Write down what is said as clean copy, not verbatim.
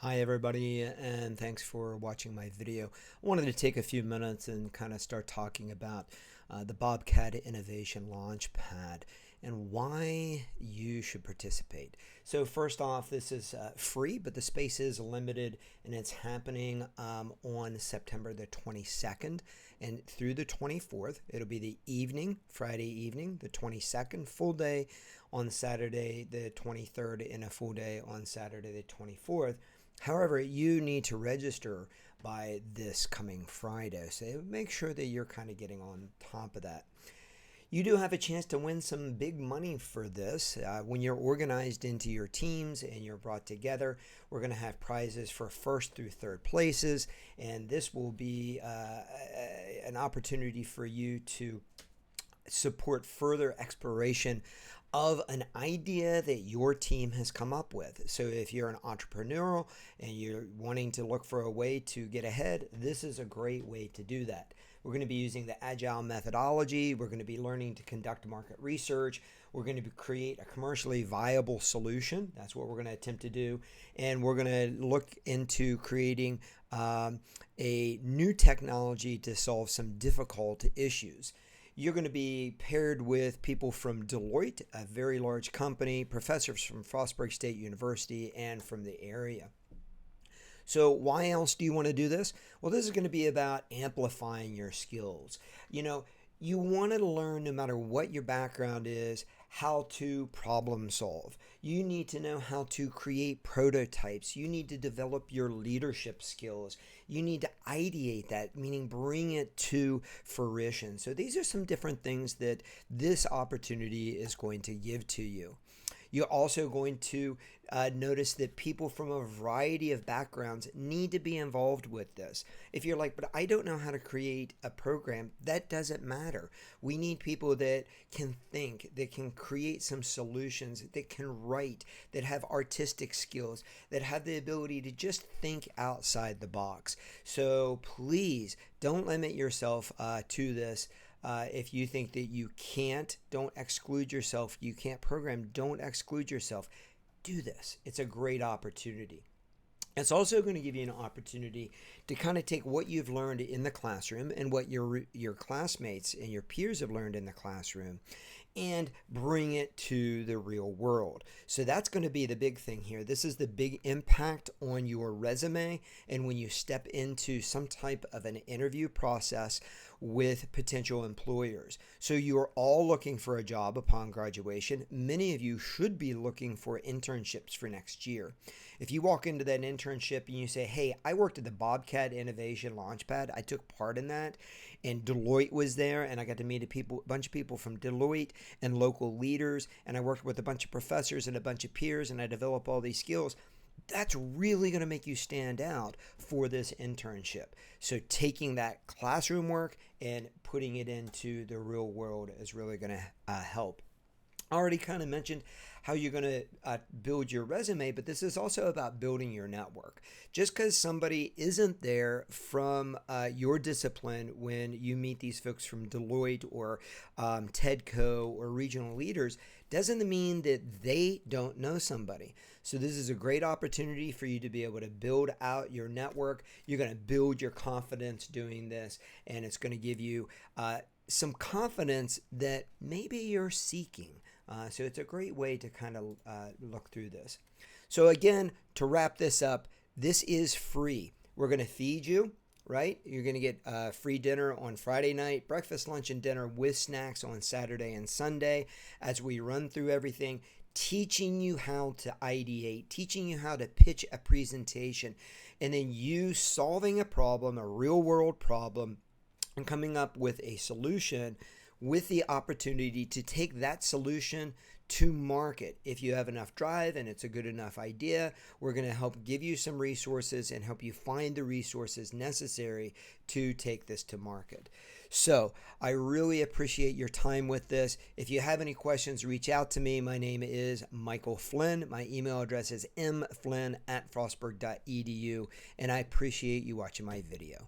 Hi everybody, and thanks for watching my video. I wanted to take a few minutes and kind of start talking about the Bobcat Innovation Launch Pad and why you should participate. So first off, this is free, but the space is limited, and it's happening on September the 22nd and through the 24th. It'll be the evening, Friday evening, the 22nd, full day on Saturday the 23rd, and a full day on Saturday the 24th. However, you need to register by this coming Friday, so make sure that you're kind of getting on top of that. You do have a chance to win some big money for this. When you're organized into your teams and you're brought together, we're going to have prizes for first through third places, and this will be an opportunity for you to support further exploration of an idea that your team has come up with. So if you're an entrepreneur and you're wanting to look for a way to get ahead, this is a great way to do that. We're going to be using the agile methodology. We're going to be learning to conduct market research. We're going to create a commercially viable solution. That's what we're going to attempt to do. And we're going to look into creating a new technology to solve some difficult issues. You're going to be paired with people from Deloitte, a very large company, professors from Frostburg State University, and from the area. So why else do you want to do this? Well, this is going to be about amplifying your skills. You want to learn, no matter what your background is, how to problem solve. You need to know how to create prototypes. You need to develop your leadership skills. You need to ideate that, meaning bring it to fruition. So these are some different things that this opportunity is going to give to you. You're also going to notice that people from a variety of backgrounds need to be involved with this. If you're like, but I don't know how to create a program, that doesn't matter. We need people that can think, that can create some solutions, that can write, that have artistic skills, that have the ability to just think outside the box. So please don't limit yourself to this. If you think that you can't, don't exclude yourself. You can't program, don't exclude yourself. Do this. It's a great opportunity. It's also going to give you an opportunity to kind of take what you've learned in the classroom and what your classmates and your peers have learned in the classroom and bring it to the real world. So that's going to be the big thing here. This is the big impact on your resume and when you step into some type of an interview process with potential employers. So you're all looking for a job upon graduation. Many of you should be looking for internships for next year. If you walk into that internship and you say, hey, I worked at the Bobcat Innovation Launch Pad, I took part in that, and Deloitte was there, and I got to meet a bunch of people from Deloitte and local leaders, and I worked with a bunch of professors and a bunch of peers, and I developed all these skills. That's really going to make you stand out for this internship. So taking that classroom work and putting it into the real world is really going to help. I already kind of mentioned how you're going to build your resume, but this is also about building your network. Just because somebody isn't there from your discipline when you meet these folks from Deloitte or TEDCO or regional leaders doesn't mean that they don't know somebody. So this is a great opportunity for you to be able to build out your network. You're going to build your confidence doing this, and it's going to give you some confidence that maybe you're seeking. So it's a great way to kind of look through this. So again, to wrap this up, this is free. We're going to feed you, right? You're going to get free dinner on Friday night, breakfast, lunch, and dinner with snacks on Saturday and Sunday as we run through everything, teaching you how to ideate, teaching you how to pitch a presentation, and then you solving a problem, a real world problem, and coming up with a solution with the opportunity to take that solution to market. If you have enough drive and it's a good enough idea, we're going to help give you some resources and help you find the resources necessary to take this to market. So I really appreciate your time with this. If you have any questions, reach out to me. My name is Michael Flynn. My email address is mflynn@frostburg.edu, and I appreciate you watching my video.